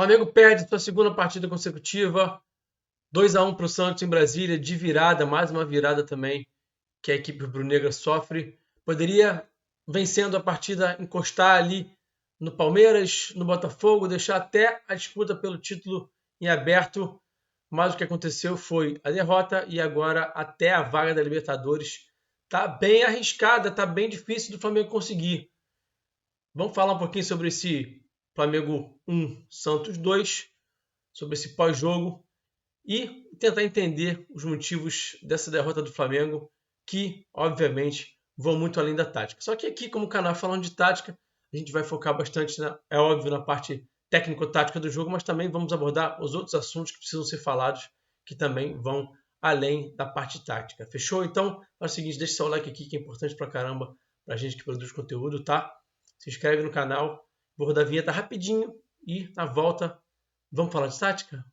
Flamengo perde sua segunda partida consecutiva, 2-1 para o Santos em Brasília, de virada, mais uma virada também que a equipe rubro-negra sofre. Poderia, vencendo a partida, encostar ali no Palmeiras, no Botafogo, deixar até a disputa pelo título em aberto, mas o que aconteceu foi a derrota e agora até a vaga da Libertadores tá bem arriscada, tá bem difícil do Flamengo conseguir. Vamos falar um pouquinho sobre esse Flamengo 1, Santos 2, sobre esse pós-jogo e tentar entender os motivos dessa derrota do Flamengo, que, obviamente, vão muito além da tática. Só que aqui, como canal falando de tática, a gente vai focar bastante, é óbvio, na parte técnico-tática do jogo, mas também vamos abordar os outros assuntos que precisam ser falados, que também vão além da parte tática. Fechou? Então, é o seguinte, deixa seu like aqui, que é importante pra caramba pra gente que produz conteúdo, tá? Se inscreve no canal, vou rodar a vinheta rapidinho e, na volta, vamos falar de tática?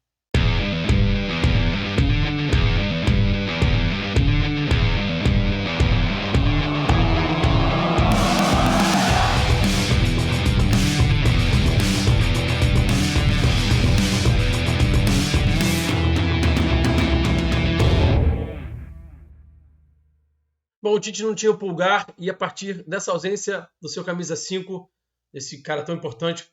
Bom, o Tite não tinha o Pulgar e a partir dessa ausência do seu camisa 5, esse cara tão importante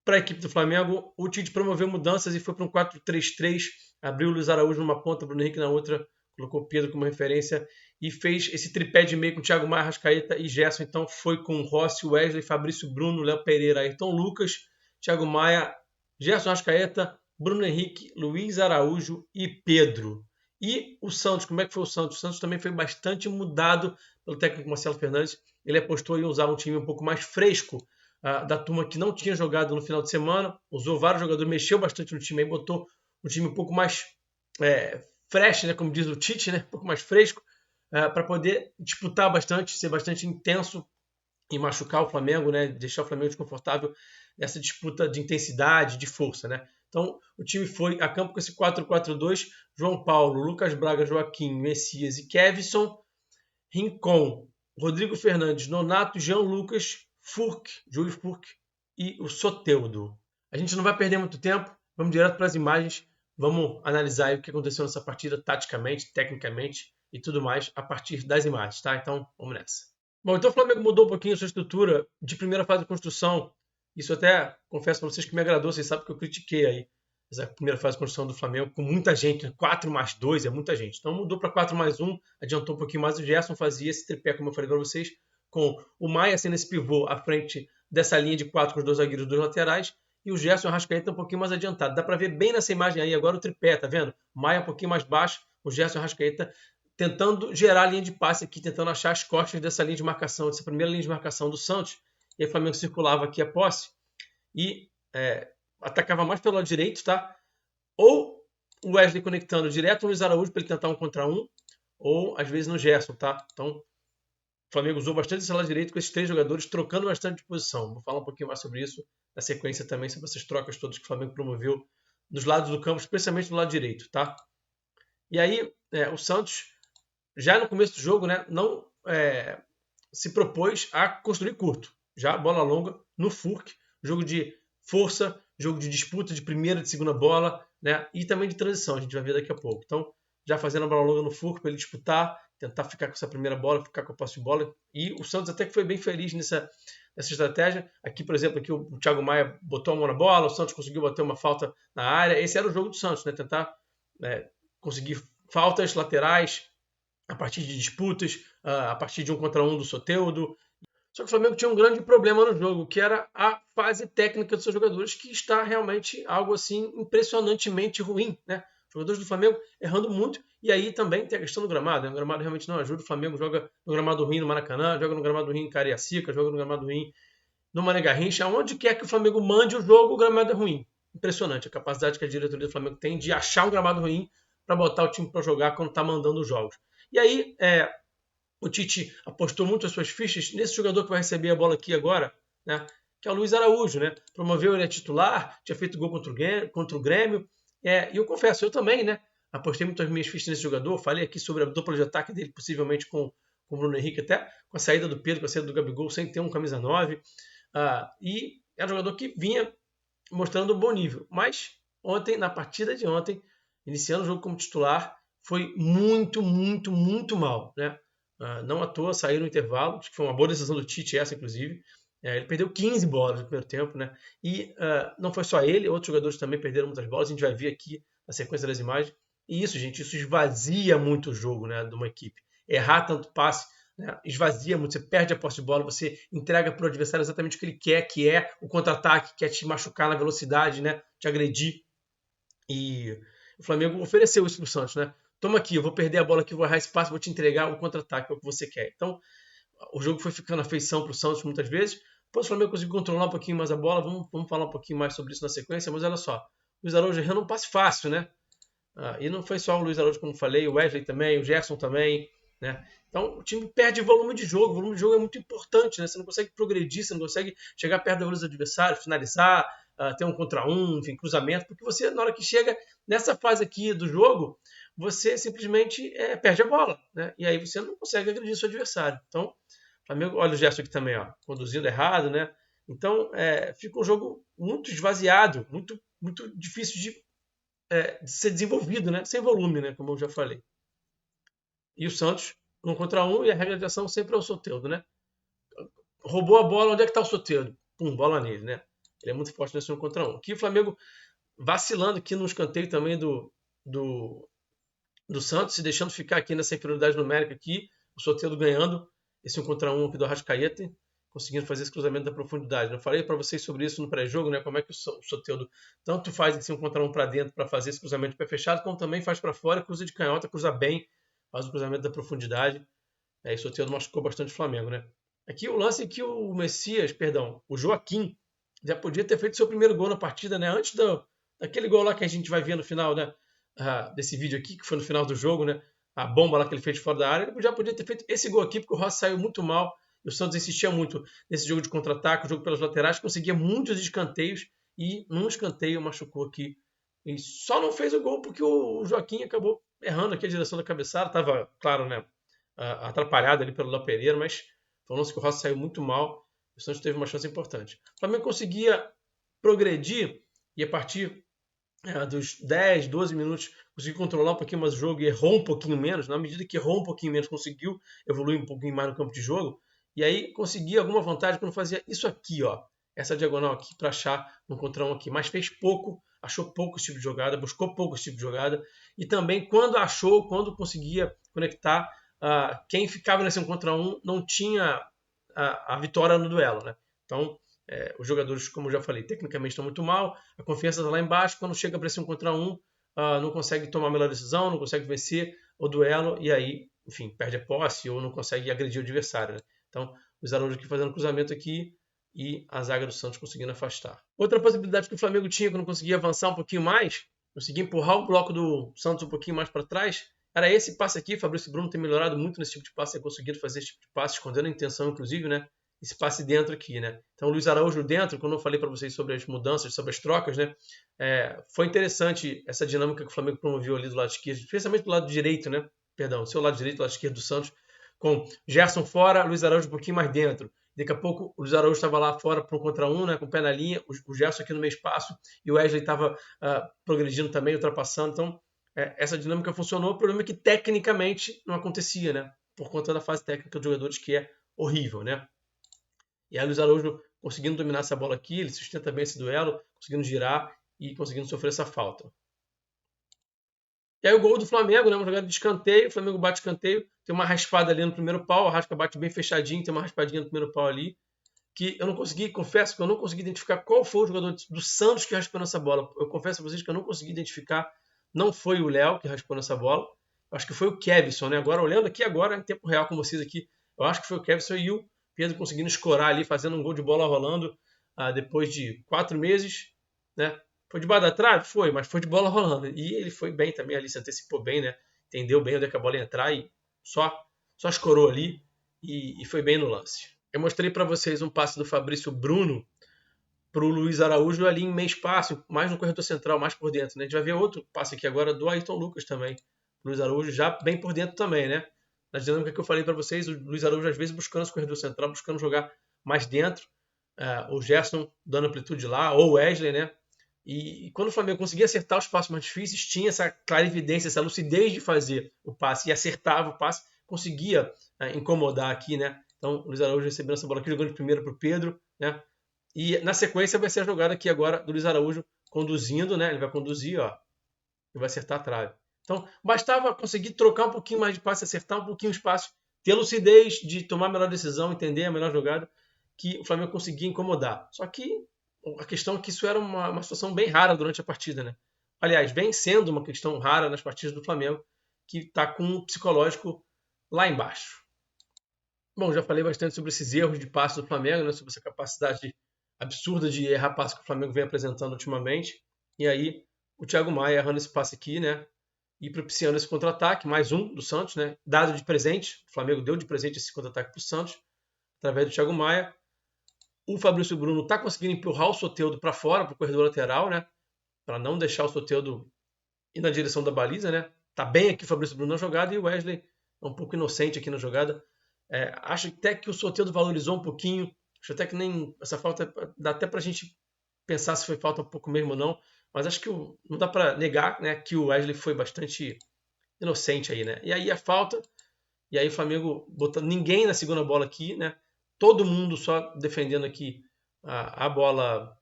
para a equipe do Flamengo, o Tite promoveu mudanças e foi para um 4-3-3, abriu o Luiz Araújo numa ponta, Bruno Henrique na outra, colocou o Pedro como referência e fez esse tripé de meio com Thiago Maia, Arrascaeta e Gerson. Então foi com Rossi, Wesley, Fabrício Bruno, Léo Pereira, Ayrton Lucas, Thiago Maia, Gerson, Arrascaeta, Bruno Henrique, Luiz Araújo e Pedro. E o Santos, como é que foi o Santos? O Santos também foi bastante mudado pelo técnico Marcelo Fernandes. Ele apostou em usar um time um pouco mais fresco, da turma que não tinha jogado no final de semana. Usou vários jogadores, mexeu bastante no time, aí botou um time um pouco mais fresh, né, como diz o Tite, né, um pouco mais fresco, para poder disputar bastante, ser bastante intenso e machucar o Flamengo, né, deixar o Flamengo desconfortável nessa disputa de intensidade, de força, né? Então, o time foi a campo com esse 4-4-2, João Paulo, Lucas Braga, Joaquim, Messias e Kevson, Rincon, Rodrigo Fernandes, Nonato, Jean Lucas, Júlio Furk e o Soteldo. A gente não vai perder muito tempo, vamos direto para as imagens, vamos analisar o que aconteceu nessa partida taticamente, tecnicamente e tudo mais a partir das imagens, tá? Então, vamos nessa. Bom, então o Flamengo mudou um pouquinho a sua estrutura de primeira fase de construção. Isso até confesso para vocês que me agradou, vocês sabem que eu critiquei aí essa primeira fase de construção do Flamengo com muita gente, 4+2 é muita gente. Então mudou para 4+1, adiantou um pouquinho mais. O Gerson fazia esse tripé, como eu falei para vocês, com o Maia sendo esse pivô à frente dessa linha de 4 com os dois zagueiros dos laterais e o Gerson e o Arrascaeta um pouquinho mais adiantado. Dá para ver bem nessa imagem aí agora o tripé, tá vendo? Maia um pouquinho mais baixo, o Gerson e o Arrascaeta tentando gerar a linha de passe aqui, tentando achar as costas dessa linha de marcação, dessa primeira linha de marcação do Santos. E aí o Flamengo circulava aqui a posse e atacava mais pelo lado direito, tá? Ou o Wesley conectando direto no Luiz Araújo para ele tentar um contra um, ou às vezes no Gerson, tá? Então, o Flamengo usou bastante esse lado direito com esses três jogadores, trocando bastante de posição. Vou falar um pouquinho mais sobre isso na sequência também, sobre essas trocas todas que o Flamengo promoveu dos lados do campo, especialmente no lado direito, tá? E aí, o Santos, já no começo do jogo, né, não se propôs a construir curto. Já bola longa no Furk, jogo de força, jogo de disputa de primeira e de segunda bola, né, e também de transição, a gente vai ver daqui a pouco. Então, já fazendo a bola longa no Furk para ele disputar, tentar ficar com essa primeira bola, ficar com a posse de bola. E o Santos até que foi bem feliz nessa estratégia. Aqui, por exemplo, aqui o Thiago Maia botou a mão na bola, o Santos conseguiu bater uma falta na área. Esse era o jogo do Santos, né, tentar conseguir faltas laterais a partir de disputas, a partir de um contra um do Soteldo. Só que o Flamengo tinha um grande problema no jogo, que era a fase técnica dos seus jogadores, que está realmente algo assim impressionantemente ruim, né? Os jogadores do Flamengo errando muito, e aí também tem a questão do gramado, né? O gramado realmente não ajuda, o Flamengo joga no gramado ruim no Maracanã, joga no gramado ruim em Cariacica, joga no gramado ruim no Mané Garrincha, aonde quer que o Flamengo mande o jogo, o gramado é ruim. Impressionante a capacidade que a diretoria do Flamengo tem de achar um gramado ruim para botar o time para jogar quando está mandando os jogos. E aí, o Tite apostou muito as suas fichas nesse jogador que vai receber a bola aqui agora, né, que é o Luiz Araújo, né? Promoveu ele a titular, tinha feito gol contra o Grêmio. E eu confesso, eu também, né? Apostei muito as minhas fichas nesse jogador. Falei aqui sobre a dupla de ataque dele, possivelmente com o Bruno Henrique, até com a saída do Pedro, com a saída do Gabigol, sem ter um camisa 9. E era um jogador que vinha mostrando um bom nível. Mas ontem, na partida de ontem, iniciando o jogo como titular, foi muito, muito, muito mal, né? Não à toa saiu no intervalo, acho que foi uma boa decisão do Tite essa, inclusive. Ele perdeu 15 bolas no primeiro tempo, né? E não foi só ele, outros jogadores também perderam muitas bolas, a gente vai ver aqui na sequência das imagens. E isso, gente, isso esvazia muito o jogo, né, de uma equipe. Errar tanto passe, né, esvazia muito, você perde a posse de bola, você entrega para o adversário exatamente o que ele quer, que é o contra-ataque, que é te machucar na velocidade, né, te agredir. E o Flamengo ofereceu isso para o Santos, né? Toma aqui, eu vou perder a bola aqui, vou errar espaço, vou te entregar o contra-ataque, é o que você quer. Então, o jogo foi ficando a feição para o Santos muitas vezes. Depois o Flamengo conseguiu controlar um pouquinho mais a bola, vamos falar um pouquinho mais sobre isso na sequência, mas olha só, o Luiz Araújo errando um passe fácil, né? E não foi só o Luiz Araújo, como falei, o Wesley também, o Gerson também, né? Então o time perde volume de jogo. O volume de jogo é muito importante, né? Você não consegue progredir, você não consegue chegar perto dos adversários, finalizar, ter um contra um, enfim, cruzamento, porque você, na hora que chega nessa fase aqui do jogo, você simplesmente perde a bola, né? E aí você não consegue agredir seu adversário. Então, Flamengo, olha o Gerson aqui também, ó, conduzindo errado, né? Então, fica um jogo muito esvaziado, muito, muito difícil de ser desenvolvido, né? Sem volume, né? Como eu já falei. E o Santos, 1 contra 1, e a regra de ação sempre é o Soteldo, né? Roubou a bola, onde é que está o Soteldo? Pum, bola nele, né? Ele é muito forte nesse 1 contra 1. Aqui o Flamengo vacilando aqui no escanteio também do Santos, se deixando ficar aqui nessa inferioridade numérica aqui, o Soteldo ganhando esse 1 contra 1 aqui do Arrascaeta, conseguindo fazer esse cruzamento da profundidade. Eu falei para vocês sobre isso no pré-jogo, né? Como é que o Soteldo tanto faz esse 1 contra 1 para dentro para fazer esse cruzamento de pé fechado, como também faz para fora, cruza de canhota, cruza bem, faz o cruzamento da profundidade. E o Soteldo machucou bastante o Flamengo, né? Aqui o lance que o Messias, perdão, o Joaquim, já podia ter feito seu primeiro gol na partida, né? Antes daquele gol lá que a gente vai ver no final, né? Desse vídeo aqui, que foi no final do jogo, né? A bomba lá que ele fez fora da área, ele já podia ter feito esse gol aqui, porque o Rossi saiu muito mal. E o Santos insistia muito nesse jogo de contra-ataque, o jogo pelas laterais, conseguia muitos escanteios e num escanteio machucou aqui. E só não fez o gol porque o Joaquim acabou errando aqui a direção da cabeçada. Estava, claro, né? Atrapalhado ali pelo Léo Pereira, mas foi um lance que o Rossi saiu muito mal. O Santos teve uma chance importante. O Flamengo conseguia progredir e a partir dos 10, 12 minutos conseguiu controlar um pouquinho mais o jogo e errou um pouquinho menos. Na medida que errou um pouquinho menos, conseguiu evoluir um pouquinho mais no campo de jogo. E aí conseguia alguma vantagem quando fazia isso aqui, ó. Essa diagonal aqui para achar um contra um aqui. Mas fez pouco, achou pouco esse tipo de jogada, buscou pouco esse tipo de jogada. E também quando achou, quando conseguia conectar, quem ficava nesse 1 contra 1 não tinha a vitória no duelo, né? Então, os jogadores, como eu já falei, tecnicamente estão muito mal, a confiança está lá embaixo, quando chega para esse 1 contra 1, não consegue tomar a melhor decisão, não consegue vencer o duelo, e aí, enfim, perde a posse ou não consegue agredir o adversário, né? Então, os Araújo aqui fazendo cruzamento aqui e a zaga do Santos conseguindo afastar. Outra possibilidade que o Flamengo tinha, quando conseguia avançar um pouquinho mais, conseguia empurrar o bloco do Santos um pouquinho mais para trás, era esse passe aqui. Fabrício Bruno tem melhorado muito nesse tipo de passe, tem conseguido fazer esse tipo de passe, escondendo a intenção, inclusive, né? Esse passe dentro aqui, né? Então, o Luiz Araújo dentro, quando eu falei para vocês sobre as mudanças, sobre as trocas, né? Foi interessante essa dinâmica que o Flamengo promoveu ali do lado esquerdo, especialmente do lado direito, né? Perdão, seu lado direito, lado esquerdo do Santos, com Gerson fora, Luiz Araújo um pouquinho mais dentro. Daqui a pouco o Luiz Araújo estava lá fora para 1 contra 1, né? Com o pé na linha, o Gerson aqui no meio espaço e o Wesley estava progredindo também, ultrapassando. Então, essa dinâmica funcionou. O problema é que tecnicamente não acontecia, né? Por conta da fase técnica dos jogadores, que é horrível, né? E aí o Luiz Araújo conseguindo dominar essa bola aqui, ele sustenta bem esse duelo, conseguindo girar e conseguindo sofrer essa falta. E aí o gol do Flamengo, né? Uma jogada de escanteio, o Flamengo bate escanteio, tem uma raspada ali no primeiro pau, a Rasca bate bem fechadinho, tem uma raspadinha no primeiro pau ali, que eu não consegui, confesso que eu não consegui identificar qual foi o jogador do Santos que raspou nessa bola. Eu confesso a vocês que eu não consegui identificar, não foi o Léo que raspou nessa bola, eu acho que foi o Kevson, né? Agora, olhando aqui agora, em tempo real com vocês aqui, eu acho que foi o Kevson e o Pedro conseguindo escorar ali, fazendo um gol de bola rolando depois de 4 meses, né? Foi debaixo da trave? Foi, mas foi de bola rolando. E ele foi bem também ali, se antecipou bem, né? Entendeu bem onde é que a bola ia entrar e só escorou ali e foi bem no lance. Eu mostrei para vocês um passe do Fabrício Bruno para o Luiz Araújo ali em meio espaço, mais no corredor central, mais por dentro, né? A gente vai ver outro passe aqui agora do Ayrton Lucas também. O Luiz Araújo já bem por dentro também, né? Na dinâmica que eu falei para vocês, o Luiz Araújo às vezes buscando esse corredor central, buscando jogar mais dentro. O Gerson dando amplitude lá, ou o Wesley, né? E quando o Flamengo conseguia acertar os passos mais difíceis, tinha essa clarividência, essa lucidez de fazer o passe e acertava o passe, conseguia incomodar aqui, né? Então, o Luiz Araújo recebendo essa bola aqui, jogando primeiro para o Pedro, né? E na sequência vai ser a jogada aqui agora do Luiz Araújo conduzindo, né? Ele vai conduzir, ó, e vai acertar a trave. Então, bastava conseguir trocar um pouquinho mais de passe, acertar um pouquinho o espaço, ter lucidez de tomar a melhor decisão, entender a melhor jogada, que o Flamengo conseguia incomodar. Só que a questão é que isso era uma situação bem rara durante a partida, né? Aliás, vem sendo uma questão rara nas partidas do Flamengo, que está com um psicológico lá embaixo. Bom, já falei bastante sobre esses erros de passe do Flamengo, né? Sobre essa capacidade absurda de errar passe que o Flamengo vem apresentando ultimamente. E aí, o Thiago Maia errando esse passe aqui, né? E propiciando esse contra-ataque, mais um do Santos, né? Dado de presente, o Flamengo deu de presente esse contra-ataque para o Santos, através do Thiago Maia. O Fabrício Bruno está conseguindo empurrar o Soteldo para fora, para o corredor lateral, né? Para não deixar o Soteldo ir na direção da baliza, né? Tá bem aqui o Fabrício Bruno na jogada e o Wesley é um pouco inocente aqui na jogada. Acho até que o Soteldo valorizou um pouquinho. Acho até que nem essa falta dá até para a gente pensar se foi falta um pouco mesmo ou não. Mas acho que não dá para negar, né, que o Wesley foi bastante inocente aí, né? E aí a falta, e aí o Flamengo botando ninguém na segunda bola aqui, né? Todo mundo só defendendo aqui a bola,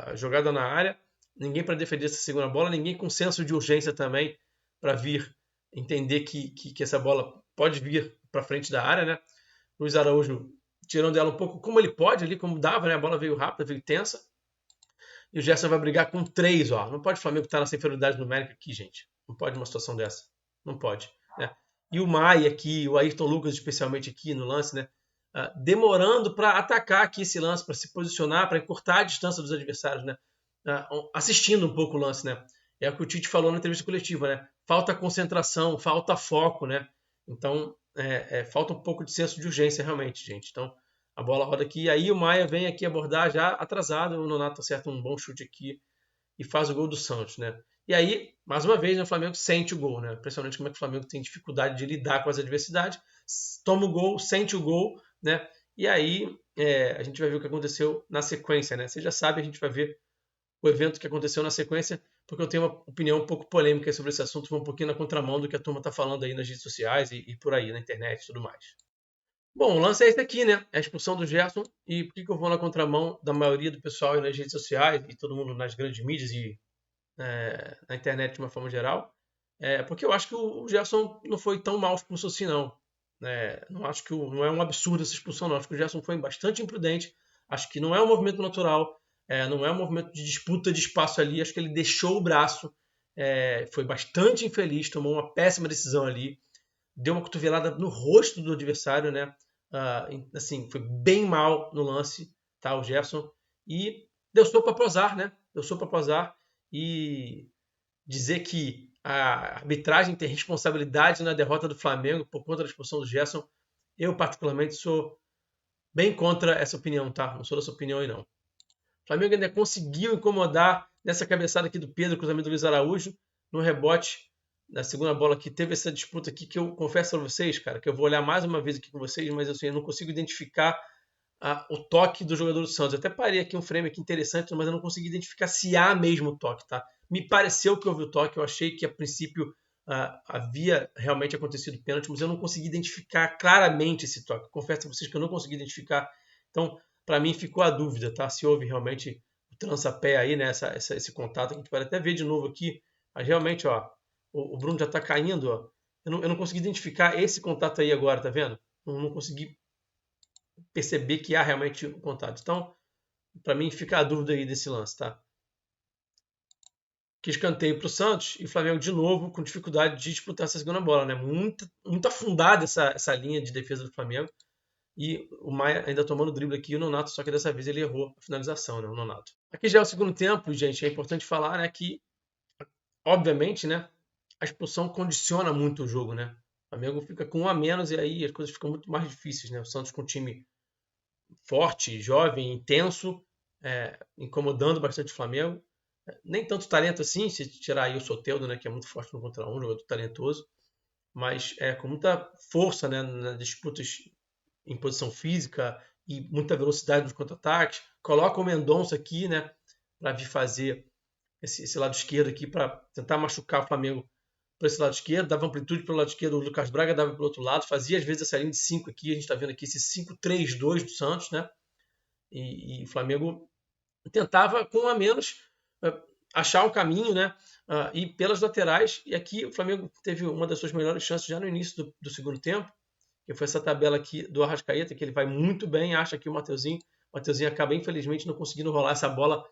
a jogada na área. Ninguém para defender essa segunda bola, ninguém com senso de urgência também para vir entender que essa bola pode vir para frente da área, né? Luiz Araújo tirando ela um pouco como ele pode ali, como dava, né? A bola veio rápida, veio tensa. E o Gerson vai brigar com 3, ó. Não pode o Flamengo estar nessa inferioridade numérica aqui, gente. Não pode uma situação dessa. Não pode, né? E o Maia aqui, o Ayrton Lucas especialmente aqui no lance, né? Demorando para atacar aqui esse lance, para se posicionar, para encurtar a distância dos adversários, né? Assistindo um pouco o lance, né? É o que o Tite falou na entrevista coletiva, né? Falta concentração, falta foco, né? Então, falta um pouco de senso de urgência realmente, gente. Então, a bola roda aqui, e aí o Maia vem aqui abordar já atrasado, o Nonato acerta um bom chute aqui e faz o gol do Santos, né? E aí, mais uma vez, né, o Flamengo sente o gol, né? Impressionante como é que o Flamengo tem dificuldade de lidar com as adversidades, toma o gol, sente o gol, né? E aí a gente vai ver o que aconteceu na sequência, né? Você já sabe, a gente vai ver o evento que aconteceu na sequência, porque eu tenho uma opinião um pouco polêmica sobre esse assunto, vou um pouquinho na contramão do que a turma está falando aí nas redes sociais e por aí, na internet e tudo mais. Bom, o lance é esse aqui, né? É a expulsão do Gerson. E por que eu vou na contramão da maioria do pessoal aí nas redes sociais e todo mundo nas grandes mídias e na internet de uma forma geral? Porque eu acho que o Gerson não foi tão mal expulso assim, não. Não acho que não é um absurdo essa expulsão, não. Acho que o Gerson foi bastante imprudente. Acho que não é um movimento natural. Não é um movimento de disputa de espaço ali. Acho que ele deixou o braço. Foi bastante infeliz, tomou uma péssima decisão ali. Deu uma cotovelada no rosto do adversário, né? Assim, foi bem mal no lance, tá, o Gerson. E deu sopa para azar, né? Deu sopa para azar. E dizer que a arbitragem tem responsabilidade na derrota do Flamengo por conta da expulsão do Gerson, eu particularmente sou bem contra essa opinião, tá? Não sou dessa opinião aí, não. O Flamengo ainda conseguiu incomodar nessa cabeçada aqui do Pedro, cruzamento do Luiz Araújo, no rebote na segunda bola que teve essa disputa aqui que eu confesso a vocês, cara, que eu vou olhar mais uma vez aqui com vocês, mas assim, eu não consigo identificar o toque do jogador do Santos. Eu até parei aqui um frame aqui interessante, mas eu não consegui identificar se há mesmo o toque, tá? Me pareceu que houve o toque, eu achei que a princípio havia realmente acontecido pênalti, mas eu não consegui identificar claramente esse toque. Confesso a vocês que eu não consegui identificar. Então, para mim ficou a dúvida, tá? Se houve realmente o trança-pé aí, né? Esse contato, a gente pode até ver de novo aqui, mas realmente, ó, o Bruno já está caindo, ó. Eu não consegui identificar esse contato aí agora, tá vendo? Não consegui perceber que há realmente o contato. Então, para mim, fica a dúvida aí desse lance, tá? Que escanteio para o Santos e o Flamengo de novo com dificuldade de disputar essa segunda bola, né? Muito afundada essa linha de defesa do Flamengo. E o Maia ainda tomando drible aqui, o Nonato, só que dessa vez ele errou a finalização, né? O Nonato. Aqui já é o segundo tempo, gente, é importante falar, né, que, obviamente, né, a expulsão condiciona muito o jogo, né? O Flamengo fica com 1 a menos e aí as coisas ficam muito mais difíceis, né? O Santos com um time forte, jovem, intenso, incomodando bastante o Flamengo. Nem tanto talento assim, se tirar aí o Soteldo, né, que é muito forte no contra um, jogador talentoso, mas com muita força, né, nas disputas em posição física e muita velocidade nos contra-ataques. Coloca o Mendonça aqui, né, para vir fazer esse lado esquerdo aqui para tentar machucar o Flamengo por esse lado esquerdo, dava amplitude pelo lado esquerdo, o Lucas Braga dava pelo outro lado, fazia às vezes essa linha de 5 aqui, a gente está vendo aqui esse 5-3-2 do Santos, né? E o Flamengo tentava, com um a menos, achar um caminho, né? E pelas laterais, e aqui o Flamengo teve uma das suas melhores chances já no início do segundo tempo, que foi essa tabela aqui do Arrascaeta, que ele vai muito bem, acha que o Mateuzinho acaba infelizmente não conseguindo rolar essa bola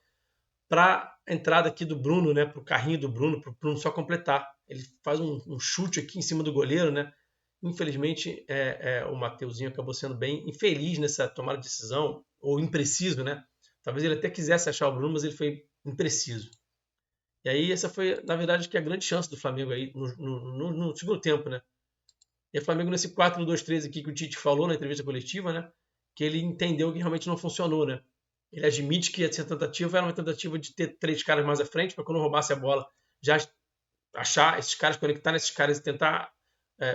para a entrada aqui do Bruno, né? Para o carrinho do Bruno, para o Bruno só completar. Ele faz um chute aqui em cima do goleiro, né? Infelizmente, o Mateuzinho acabou sendo bem infeliz nessa tomada de decisão, ou impreciso, né? Talvez ele até quisesse achar o Bruno, mas ele foi impreciso. E aí essa foi, na verdade, acho que a grande chance do Flamengo aí no segundo tempo, né? E o Flamengo nesse 4-2-3 aqui que o Tite falou na entrevista coletiva, né? Que ele entendeu que realmente não funcionou, né? Ele admite que essa tentativa era uma tentativa de ter 3 caras mais à frente, para quando roubasse a bola, já achar esses caras, conectar nesses caras e tentar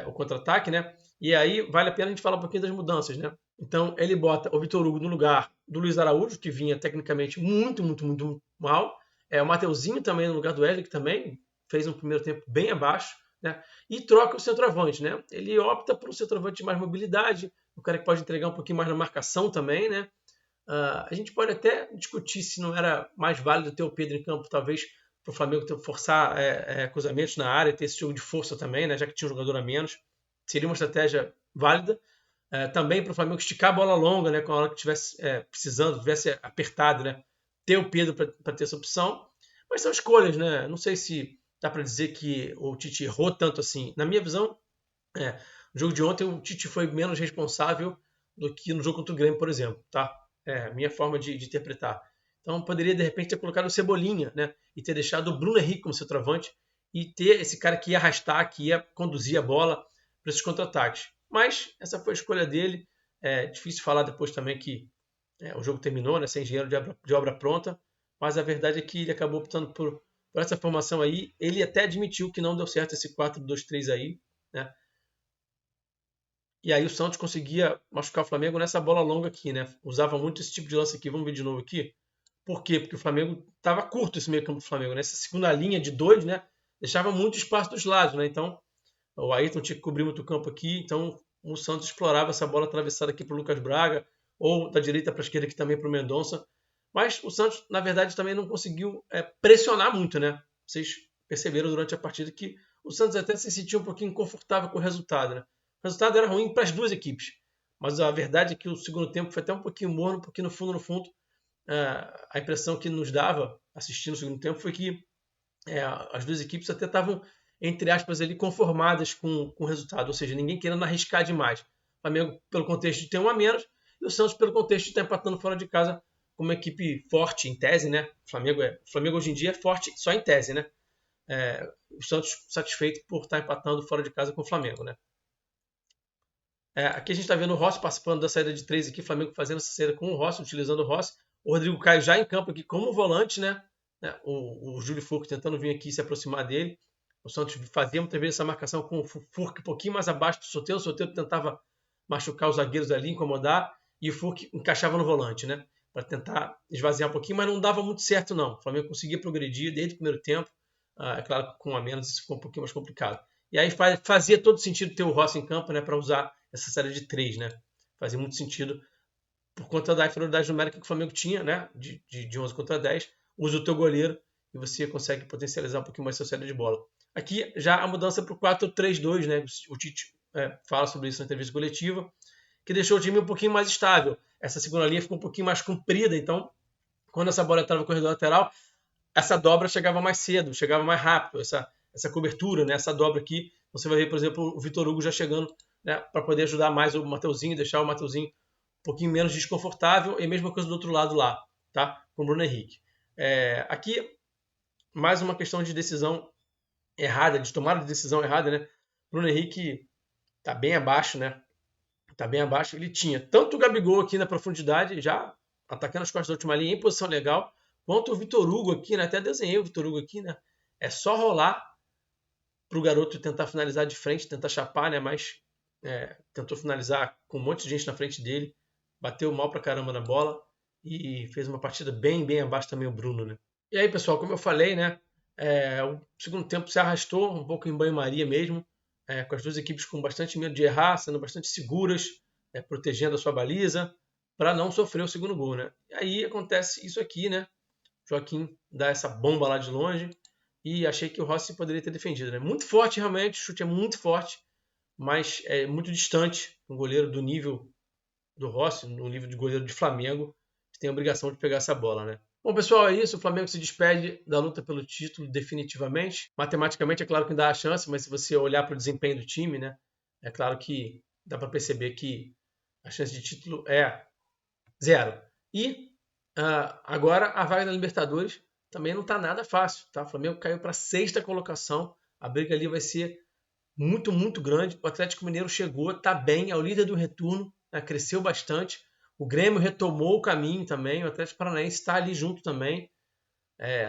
o contra-ataque, né? E aí vale a pena a gente falar um pouquinho das mudanças, né? Então ele bota o Vitor Hugo no lugar do Luiz Araújo, que vinha tecnicamente muito, muito, muito mal. O Mateuzinho também no lugar do Wesley, que também fez um primeiro tempo bem abaixo, né? E troca o centroavante, né? Ele opta por um centroavante de mais mobilidade, um cara que pode entregar um pouquinho mais na marcação também, né? A gente pode até discutir se não era mais válido ter o Pedro em campo, talvez, para o Flamengo forçar cruzamentos na área, ter esse jogo de força também, né? Já que tinha um jogador a menos. Seria uma estratégia válida. Também para o Flamengo esticar a bola longa, né? Com a hora que estivesse precisando, estivesse apertado, né? Ter o Pedro para ter essa opção. Mas são escolhas, né? Não sei se dá para dizer que o Tite errou tanto assim. Na minha visão, no jogo de ontem o Tite foi menos responsável do que no jogo contra o Grêmio, por exemplo, tá? A minha forma de interpretar. Então poderia de repente ter colocado o Cebolinha, né? E ter deixado o Bruno Henrique como centroavante e ter esse cara que ia arrastar, que ia conduzir a bola para esses contra-ataques. Mas essa foi a escolha dele. É difícil falar depois também que o jogo terminou, né? Sem engenheiro de obra pronta. Mas a verdade é que ele acabou optando por essa formação aí. Ele até admitiu que não deu certo esse 4-2-3 aí, né? E aí o Santos conseguia machucar o Flamengo nessa bola longa aqui, né? Usava muito esse tipo de lance aqui. Vamos ver de novo aqui. Por quê? Porque o Flamengo estava curto esse meio campo do Flamengo, né? Essa segunda linha de 2, né? Deixava muito espaço dos lados, né? Então o Ayrton tinha que cobrir muito o campo aqui. Então o Santos explorava essa bola atravessada aqui para o Lucas Braga, ou da direita para a esquerda aqui também para o Mendonça. Mas o Santos, na verdade, também não conseguiu pressionar muito, né? Vocês perceberam durante a partida que o Santos até se sentia um pouquinho confortável com o resultado, né? O resultado era ruim para as duas equipes. Mas a verdade é que o segundo tempo foi até um pouquinho morno, porque no fundo, a impressão que nos dava assistindo o segundo tempo foi que as duas equipes até estavam, entre aspas, ali, conformadas com o resultado. Ou seja, ninguém querendo arriscar demais. O Flamengo pelo contexto de ter um a menos e o Santos pelo contexto de estar empatando fora de casa com uma equipe forte em tese, né? O Flamengo hoje em dia é forte só em tese, né? O Santos satisfeito por estar empatando fora de casa com o Flamengo, né? Aqui a gente está vendo o Rossi participando da saída de 3 aqui, o Flamengo fazendo essa saída com o Rossi, utilizando o Rossi. O Rodrigo Caio já em campo aqui como volante, né? O Júlio Furque tentando vir aqui se aproximar dele. O Santos fazia muitas vezes essa marcação com o Furque um pouquinho mais abaixo do Soteldo. O Soteldo tentava machucar os zagueiros ali, incomodar, e o Furque encaixava no volante, né? Para tentar esvaziar um pouquinho, mas não dava muito certo, não. O Flamengo conseguia progredir desde o primeiro tempo. É claro, com a menos isso ficou um pouquinho mais complicado. E aí fazia todo sentido ter o Rossi em campo, né? Para usar essa série de 3, né? Fazia muito sentido por conta da inferioridade numérica que o Flamengo tinha, né? De 11 contra 10. Usa o teu goleiro e você consegue potencializar um pouquinho mais a sua saída de bola. Aqui já a mudança para o 4-3-2, né? O Tite fala sobre isso na entrevista coletiva, que deixou o time um pouquinho mais estável. Essa segunda linha ficou um pouquinho mais comprida, então quando essa bola entrava no corredor lateral, essa dobra chegava mais cedo, chegava mais rápido, essa cobertura, né? Essa dobra aqui, você vai ver, por exemplo, o Vitor Hugo já chegando, né? Para poder ajudar mais o Mateuzinho, deixar o Mateuzinho um pouquinho menos desconfortável, e a mesma coisa do outro lado lá, tá? Com o Bruno Henrique. Aqui, mais uma questão de decisão errada, de tomada de decisão errada, né? Bruno Henrique tá bem abaixo, né? Tá bem abaixo. Ele tinha tanto o Gabigol aqui na profundidade, já atacando as costas da última linha, em posição legal, quanto o Vitor Hugo aqui, né? Até desenhei o Vitor Hugo aqui, né? É só rolar pro garoto tentar finalizar de frente, tentar chapar, né? Mas tentou finalizar com um monte de gente na frente dele, bateu mal pra caramba na bola e fez uma partida bem, bem abaixo também o Bruno, né? E aí, pessoal, como eu falei, né? O segundo tempo se arrastou um pouco em banho-maria mesmo, com as duas equipes com bastante medo de errar, sendo bastante seguras, protegendo a sua baliza, para não sofrer o segundo gol, né? E aí acontece isso aqui, né? Joaquim dá essa bomba lá de longe e achei que o Rossi poderia ter defendido, né? Muito forte realmente, o chute é muito forte, mas é muito distante um goleiro do nível do Rossi, no nível de goleiro de Flamengo, que tem a obrigação de pegar essa bola, né? Bom, pessoal, é isso. O Flamengo se despede da luta pelo título definitivamente. Matematicamente, é claro que dá a chance, mas se você olhar para o desempenho do time, né, é claro que dá para perceber que a chance de título é zero. E agora a vaga da Libertadores também não está nada fácil. Tá? O Flamengo caiu para a 6ª colocação. A briga ali vai ser muito, muito grande. O Atlético Mineiro chegou, está bem, é o líder do retorno, né, cresceu bastante. O Grêmio retomou o caminho também. O Atlético Paranaense está ali junto também.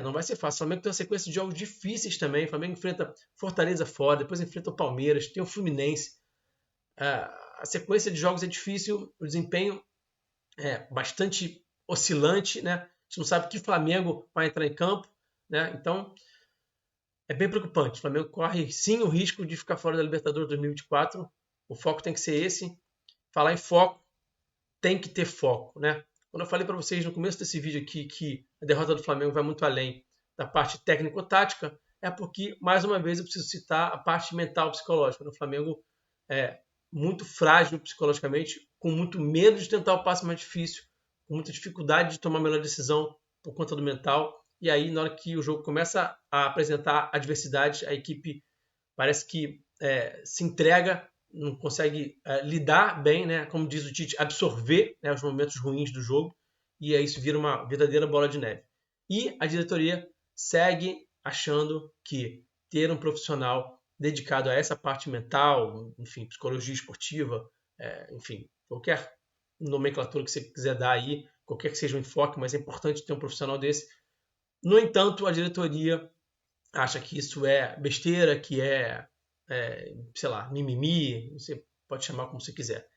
Não vai ser fácil. O Flamengo tem uma sequência de jogos difíceis também. O Flamengo enfrenta Fortaleza fora, depois enfrenta o Palmeiras, tem o Fluminense. A sequência de jogos é difícil, o desempenho é bastante oscilante, né? A gente não sabe que Flamengo vai entrar em campo, né? Então é bem preocupante. O Flamengo corre sim o risco de ficar fora da Libertadores 2024. O foco tem que ser esse. Falar em foco, tem que ter foco, né? Quando eu falei para vocês no começo desse vídeo aqui que a derrota do Flamengo vai muito além da parte técnico-tática, é porque, mais uma vez, eu preciso citar a parte mental-psicológica. O Flamengo é muito frágil psicologicamente, com muito medo de tentar o passo mais difícil, com muita dificuldade de tomar a melhor decisão por conta do mental. E aí, na hora que o jogo começa a apresentar adversidade, a equipe parece que se entrega, não consegue lidar bem, né? Como diz o Tite, absorver, né, os momentos ruins do jogo, e aí isso vira uma verdadeira bola de neve. E a diretoria segue achando que ter um profissional dedicado a essa parte mental, enfim, psicologia esportiva, enfim, qualquer nomenclatura que você quiser dar aí, qualquer que seja o enfoque, mas é importante ter um profissional desse. No entanto, a diretoria acha que isso é besteira, que sei lá, mimimi, você pode chamar como você quiser.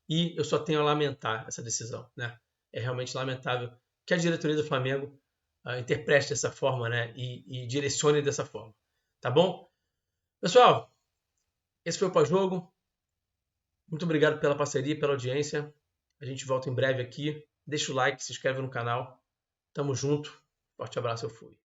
E eu só tenho a lamentar essa decisão, né? É realmente lamentável que a diretoria do Flamengo interprete dessa forma, né? E direcione dessa forma. Tá bom? Pessoal, esse foi o pós-jogo. Muito obrigado pela parceria, pela audiência. A gente volta em breve aqui. Deixa o like, se inscreve no canal. Tamo junto. Forte abraço, eu fui.